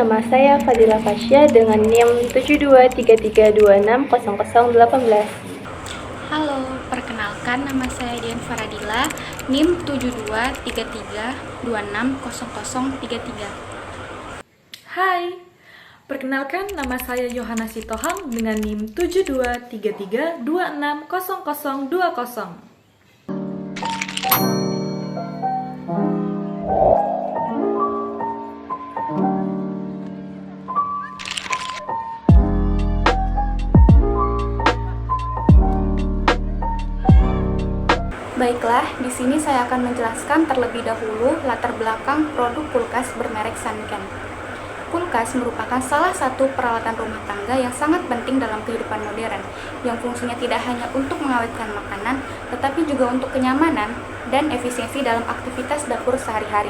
nama saya Fadila Fasya dengan NIM 7233260018. Halo, perkenalkan nama saya Dian Faradila, NIM 7233260033. Hai, perkenalkan nama saya Yohana Sitohang dengan NIM 7233260020. Baiklah, di sini saya akan menjelaskan terlebih dahulu latar belakang produk kulkas bermerek Sanken. Kulkas merupakan salah satu peralatan rumah tangga yang sangat penting dalam kehidupan modern, yang fungsinya tidak hanya untuk mengawetkan makanan, tetapi juga untuk kenyamanan dan efisiensi dalam aktivitas dapur sehari-hari.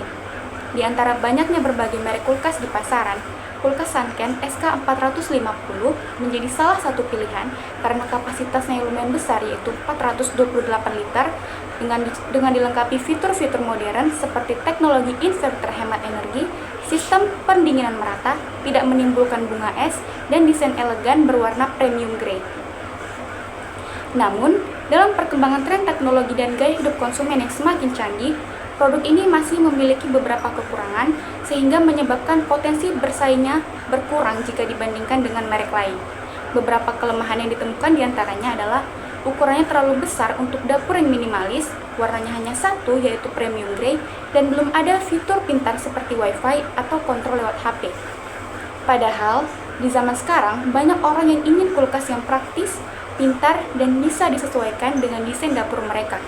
Di antara banyaknya berbagai merek kulkas di pasaran, kulkas Sanken SK450 menjadi salah satu pilihan karena kapasitasnya yang lumayan besar, yaitu 428 liter, dengan dilengkapi fitur-fitur modern seperti teknologi inverter hemat energi, sistem pendinginan merata, tidak menimbulkan bunga es, dan desain elegan berwarna premium grey. Namun, dalam perkembangan tren teknologi dan gaya hidup konsumen yang semakin canggih, produk ini masih memiliki beberapa kekurangan sehingga menyebabkan potensi bersaingnya berkurang jika dibandingkan dengan merek lain. Beberapa kelemahan yang ditemukan diantaranya adalah ukurannya terlalu besar untuk dapur yang minimalis, warnanya hanya satu yaitu premium grey, dan belum ada fitur pintar seperti wifi atau kontrol lewat HP. Padahal, di zaman sekarang banyak orang yang ingin kulkas yang praktis, pintar, dan bisa disesuaikan dengan desain dapur mereka.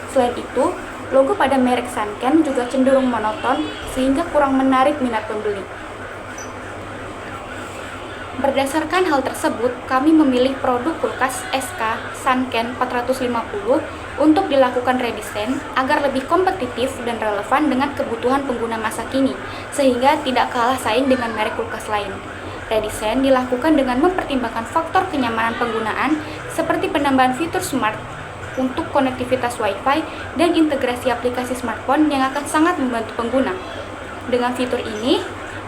Selain itu, logo pada merek Sanken juga cenderung monoton sehingga kurang menarik minat pembeli. Berdasarkan hal tersebut, kami memilih produk kulkas SK Sanken 450 untuk dilakukan redesign agar lebih kompetitif dan relevan dengan kebutuhan pengguna masa kini, sehingga tidak kalah saing dengan merek kulkas lain. Redesign dilakukan dengan mempertimbangkan faktor kenyamanan penggunaan seperti penambahan fitur smart untuk konektivitas Wi-Fi dan integrasi aplikasi smartphone yang akan sangat membantu pengguna. Dengan fitur ini,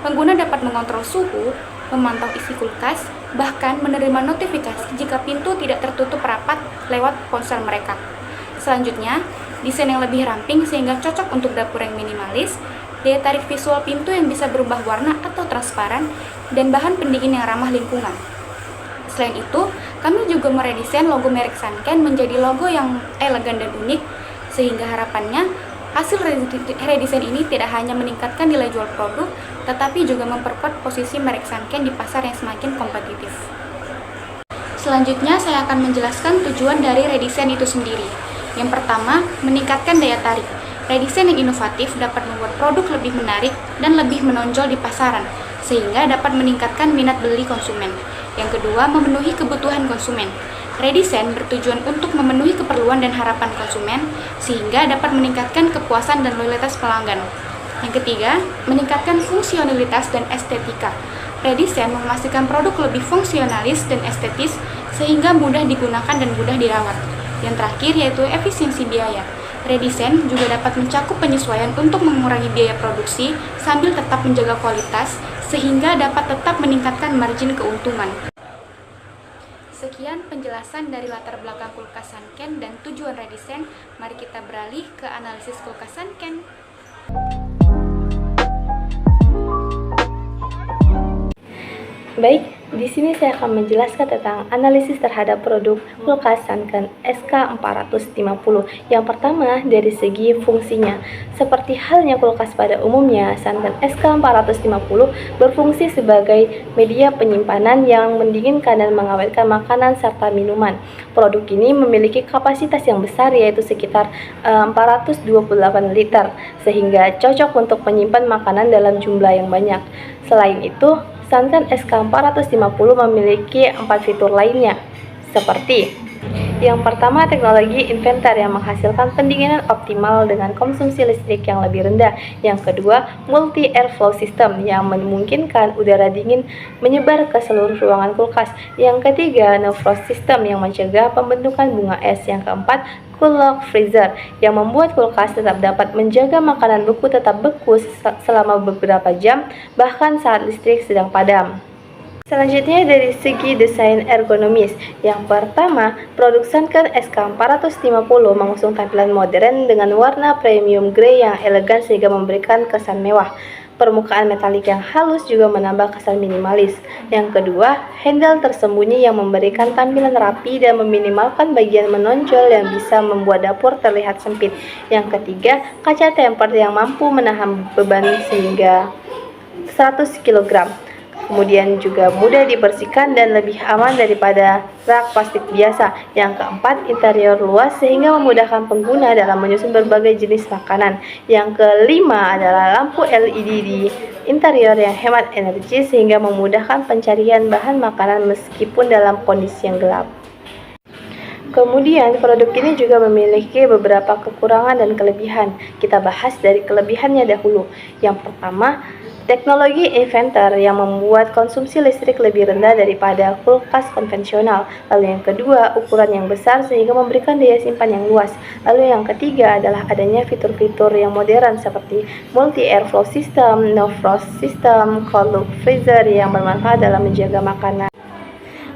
pengguna dapat mengontrol suhu, memantau isi kulkas, bahkan menerima notifikasi jika pintu tidak tertutup rapat lewat ponsel mereka. Selanjutnya, desain yang lebih ramping sehingga cocok untuk dapur yang minimalis, daya tarik visual pintu yang bisa berubah warna atau transparan, dan bahan pendingin yang ramah lingkungan. Selain itu, kami juga meredesain logo merek Sanken menjadi logo yang elegan dan unik, sehingga harapannya hasil redesain ini tidak hanya meningkatkan nilai jual produk, tetapi juga memperkuat posisi merek Sanken di pasar yang semakin kompetitif. Selanjutnya, saya akan menjelaskan tujuan dari redesain itu sendiri. Yang pertama, meningkatkan daya tarik. Redesain yang inovatif dapat membuat produk lebih menarik dan lebih menonjol di pasaran, sehingga dapat meningkatkan minat beli konsumen. Yang kedua, memenuhi kebutuhan konsumen. Redesain bertujuan untuk memenuhi keperluan dan harapan konsumen, sehingga dapat meningkatkan kepuasan dan loyalitas pelanggan. Yang ketiga, meningkatkan fungsionalitas dan estetika. Redesain memastikan produk lebih fungsionalis dan estetis, sehingga mudah digunakan dan mudah dirawat. Yang terakhir yaitu efisiensi biaya. Redesain juga dapat mencakup penyesuaian untuk mengurangi biaya produksi sambil tetap menjaga kualitas, sehingga dapat tetap meningkatkan margin keuntungan. Sekian penjelasan dari latar belakang kulkas Sanken dan tujuan redesain. Mari kita beralih ke analisis kulkas Sanken. Baik, di sini saya akan menjelaskan tentang analisis terhadap produk kulkas Sanken SK450. Yang pertama, dari segi fungsinya. Seperti halnya kulkas pada umumnya, Sanken SK450 berfungsi sebagai media penyimpanan yang mendinginkan dan mengawetkan makanan serta minuman. Produk ini memiliki kapasitas yang besar, yaitu sekitar 428 liter, sehingga cocok untuk menyimpan makanan dalam jumlah yang banyak. Selain itu, Sanken SK450 memiliki 4 fitur lainnya, seperti Yang pertama, teknologi inverter yang menghasilkan pendinginan optimal dengan konsumsi listrik yang lebih rendah. Yang kedua, multi airflow system yang memungkinkan udara dingin menyebar ke seluruh ruangan kulkas. Yang ketiga, no frost system yang mencegah pembentukan bunga es. Yang keempat, cool lock freezer yang membuat kulkas tetap dapat menjaga makanan beku tetap beku selama beberapa jam, bahkan saat listrik sedang padam. Selanjutnya dari segi desain ergonomis. Yang pertama, produk Sanken SK450 mengusung tampilan modern dengan warna premium grey yang elegan sehingga memberikan kesan mewah. Permukaan metalik yang halus juga menambah kesan minimalis. Yang kedua, handle tersembunyi yang memberikan tampilan rapi dan meminimalkan bagian menonjol yang bisa membuat dapur terlihat sempit. Yang ketiga, kaca tempered yang mampu menahan beban hingga 100 kg. Kemudian juga mudah dibersihkan dan lebih aman daripada rak plastik biasa. Yang keempat, interior luas sehingga memudahkan pengguna dalam menyusun berbagai jenis makanan. Yang kelima adalah lampu LED di interior yang hemat energi sehingga memudahkan pencarian bahan makanan meskipun dalam kondisi yang gelap. Kemudian, produk ini juga memiliki beberapa kekurangan dan kelebihan. Kita bahas dari kelebihannya dahulu. Yang pertama, teknologi inverter yang membuat konsumsi listrik lebih rendah daripada kulkas konvensional. Lalu yang kedua, ukuran yang besar sehingga memberikan daya simpan yang luas. Lalu yang ketiga adalah adanya fitur-fitur yang modern seperti multi airflow system, no frost system, cold lock freezer yang bermanfaat dalam menjaga makanan.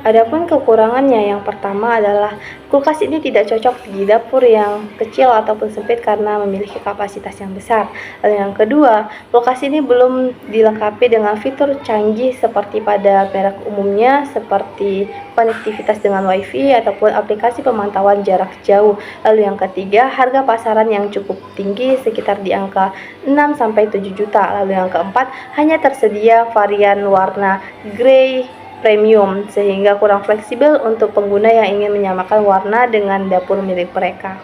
Adapun kekurangannya, yang pertama adalah kulkas ini tidak cocok di dapur yang kecil ataupun sempit karena memiliki kapasitas yang besar. Lalu yang kedua, kulkas ini belum dilengkapi dengan fitur canggih seperti pada merek umumnya seperti konektivitas dengan WiFi ataupun aplikasi pemantauan jarak jauh. Lalu yang ketiga, harga pasaran yang cukup tinggi sekitar di angka 6-7 juta. Lalu yang keempat, hanya tersedia varian warna grey premium sehingga kurang fleksibel untuk pengguna yang ingin menyamakan warna dengan dapur milik mereka.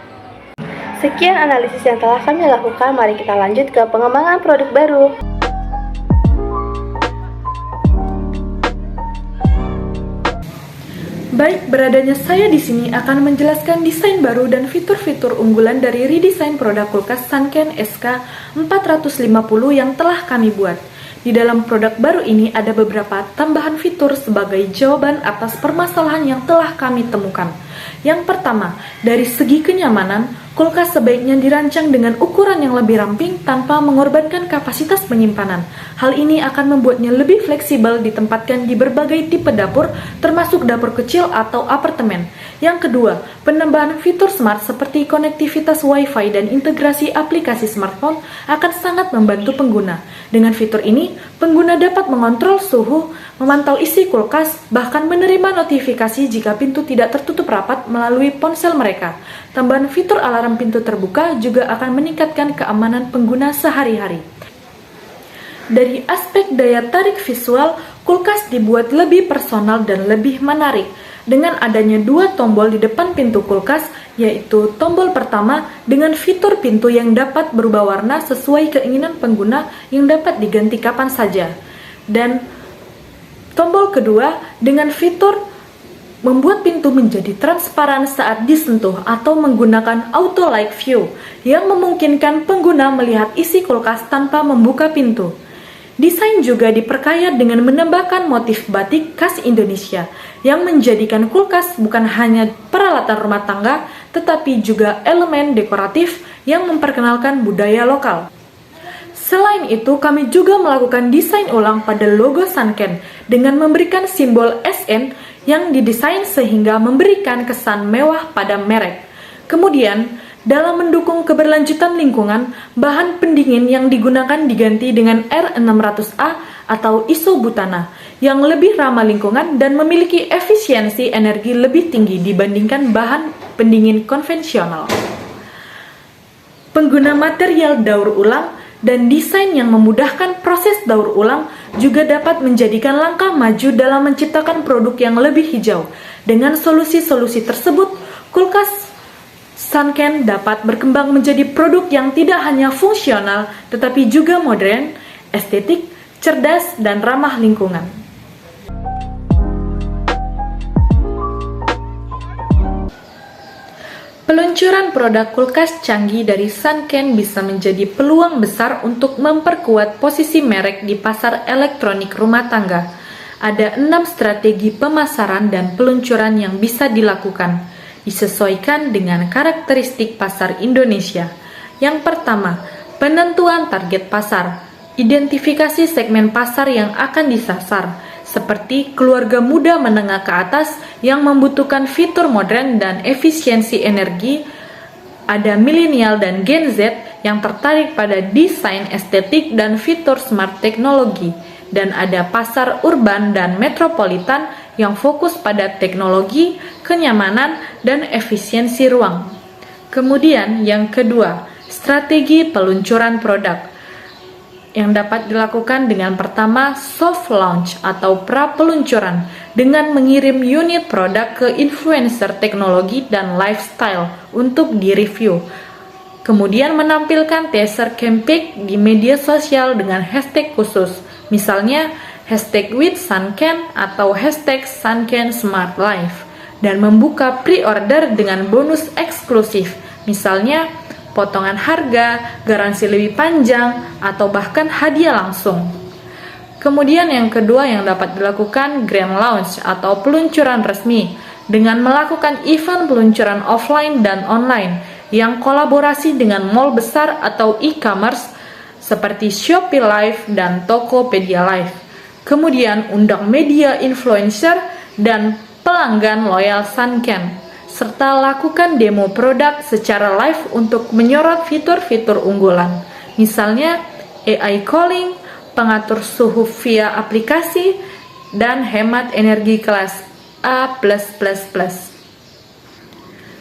Sekian analisis yang telah kami lakukan, mari kita lanjut ke pengembangan produk baru. Baik, beradanya saya di sini akan menjelaskan desain baru dan fitur-fitur unggulan dari redesign produk kulkas Sanken SK450 yang telah kami buat. Di dalam produk baru ini ada beberapa tambahan fitur sebagai jawaban atas permasalahan yang telah kami temukan. Yang pertama, dari segi kenyamanan, kulkas sebaiknya dirancang dengan ukuran yang lebih ramping tanpa mengorbankan kapasitas penyimpanan. Hal ini akan membuatnya lebih fleksibel ditempatkan di berbagai tipe dapur, termasuk dapur kecil atau apartemen. Yang kedua, penambahan fitur smart seperti konektivitas Wi-Fi dan integrasi aplikasi smartphone akan sangat membantu pengguna. Dengan fitur ini, pengguna dapat mengontrol suhu, memantau isi kulkas, bahkan menerima notifikasi jika pintu tidak tertutup rapat melalui ponsel mereka. Tambahan fitur alarm pintu terbuka juga akan meningkatkan keamanan pengguna sehari-hari. Dari aspek daya tarik visual, kulkas dibuat lebih personal dan lebih menarik. Dengan adanya dua tombol di depan pintu kulkas, yaitu tombol pertama dengan fitur pintu yang dapat berubah warna sesuai keinginan pengguna yang dapat diganti kapan saja. Dan tombol kedua dengan fitur membuat pintu menjadi transparan saat disentuh atau menggunakan auto light view yang memungkinkan pengguna melihat isi kulkas tanpa membuka pintu. Desain juga diperkaya dengan menambahkan motif batik khas Indonesia yang menjadikan kulkas bukan hanya peralatan rumah tangga, tetapi juga elemen dekoratif yang memperkenalkan budaya lokal. Selain itu, kami juga melakukan desain ulang pada logo Sanken dengan memberikan simbol SN yang didesain sehingga memberikan kesan mewah pada merek. Kemudian, dalam mendukung keberlanjutan lingkungan, bahan pendingin yang digunakan diganti dengan R600A atau isobutana yang lebih ramah lingkungan dan memiliki efisiensi energi lebih tinggi dibandingkan bahan pendingin konvensional. Pengguna material daur ulang dan desain yang memudahkan proses daur ulang juga dapat menjadikan langkah maju dalam menciptakan produk yang lebih hijau. Dengan solusi-solusi tersebut, kulkas Sanken dapat berkembang menjadi produk yang tidak hanya fungsional, tetapi juga modern, estetik, cerdas, dan ramah lingkungan. Peluncuran produk kulkas canggih dari Sanken bisa menjadi peluang besar untuk memperkuat posisi merek di pasar elektronik rumah tangga. Ada 6 strategi pemasaran dan peluncuran yang bisa dilakukan, disesuaikan dengan karakteristik pasar Indonesia. Yang pertama, penentuan target pasar. Identifikasi segmen pasar yang akan disasar, seperti keluarga muda menengah ke atas yang membutuhkan fitur modern dan efisiensi energi. Ada milenial dan Gen Z yang tertarik pada desain estetik dan fitur smart teknologi. Dan ada pasar urban dan metropolitan yang fokus pada teknologi, kenyamanan, dan efisiensi ruang. Kemudian yang kedua, strategi peluncuran produk yang dapat dilakukan dengan pertama soft launch atau pra-peluncuran dengan mengirim unit produk ke influencer teknologi dan lifestyle untuk direview. Kemudian menampilkan teaser campaign di media sosial dengan hashtag khusus, misalnya hashtag with Sanken atau hashtag Sanken Smart Life, dan membuka pre-order dengan bonus eksklusif, misalnya potongan harga, garansi lebih panjang, atau bahkan hadiah langsung. Kemudian yang kedua yang dapat dilakukan grand launch atau peluncuran resmi dengan melakukan event peluncuran offline dan online yang kolaborasi dengan mall besar atau e-commerce seperti Shopee Live dan Tokopedia Live. Kemudian undang media influencer dan pelanggan loyal Sanken, serta lakukan demo produk secara live untuk menyorot fitur-fitur unggulan, misalnya AI calling, pengatur suhu via aplikasi, dan hemat energi kelas A+++.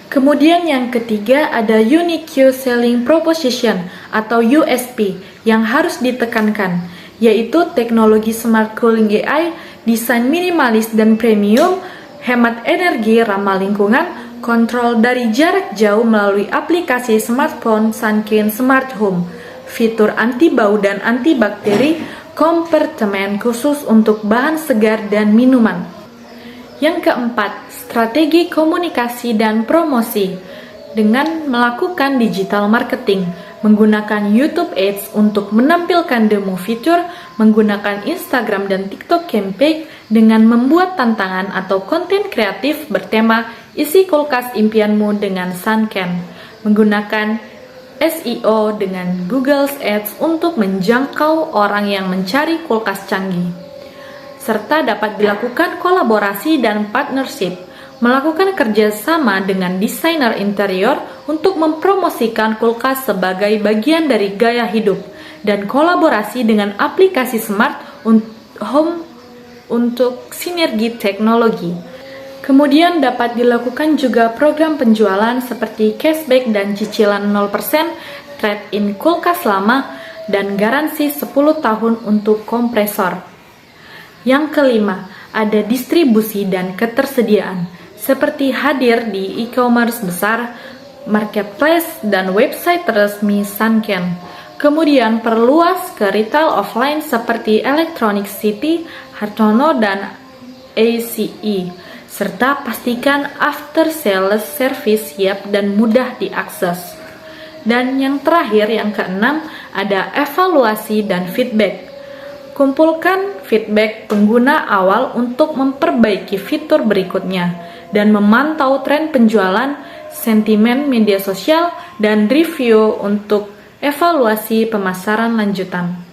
Kemudian yang ketiga ada Unique Selling Proposition atau USP yang harus ditekankan, yaitu teknologi smart cooling AI, desain minimalis dan premium, hemat energi ramah lingkungan, kontrol dari jarak jauh melalui aplikasi smartphone Sanken Smart Home, fitur anti bau dan antibakteri, kompartemen khusus untuk bahan segar dan minuman. Yang keempat, strategi komunikasi dan promosi dengan melakukan digital marketing, menggunakan YouTube Ads untuk menampilkan demo fitur, menggunakan Instagram dan TikTok campaign dengan membuat tantangan atau konten kreatif bertema isi kulkas impianmu dengan Sanken, menggunakan SEO dengan Google Ads untuk menjangkau orang yang mencari kulkas canggih, serta dapat dilakukan kolaborasi dan partnership, melakukan kerjasama dengan desainer interior untuk mempromosikan kulkas sebagai bagian dari gaya hidup, dan kolaborasi dengan aplikasi smart home untuk sinergi teknologi. Kemudian dapat dilakukan juga program penjualan seperti cashback dan cicilan 0%, trade-in kulkas lama, dan garansi 10 tahun untuk kompresor. Yang kelima, ada distribusi dan ketersediaan, seperti hadir di e-commerce besar, marketplace, dan website resmi Sanken. Kemudian perluas ke retail offline seperti Electronic City, Hartono, dan ACE, serta pastikan after sales service siap dan mudah diakses. Dan yang terakhir, yang keenam, ada evaluasi dan feedback. Kumpulkan feedback pengguna awal untuk memperbaiki fitur berikutnya, dan memantau tren penjualan, sentimen media sosial, dan review untuk evaluasi pemasaran lanjutan.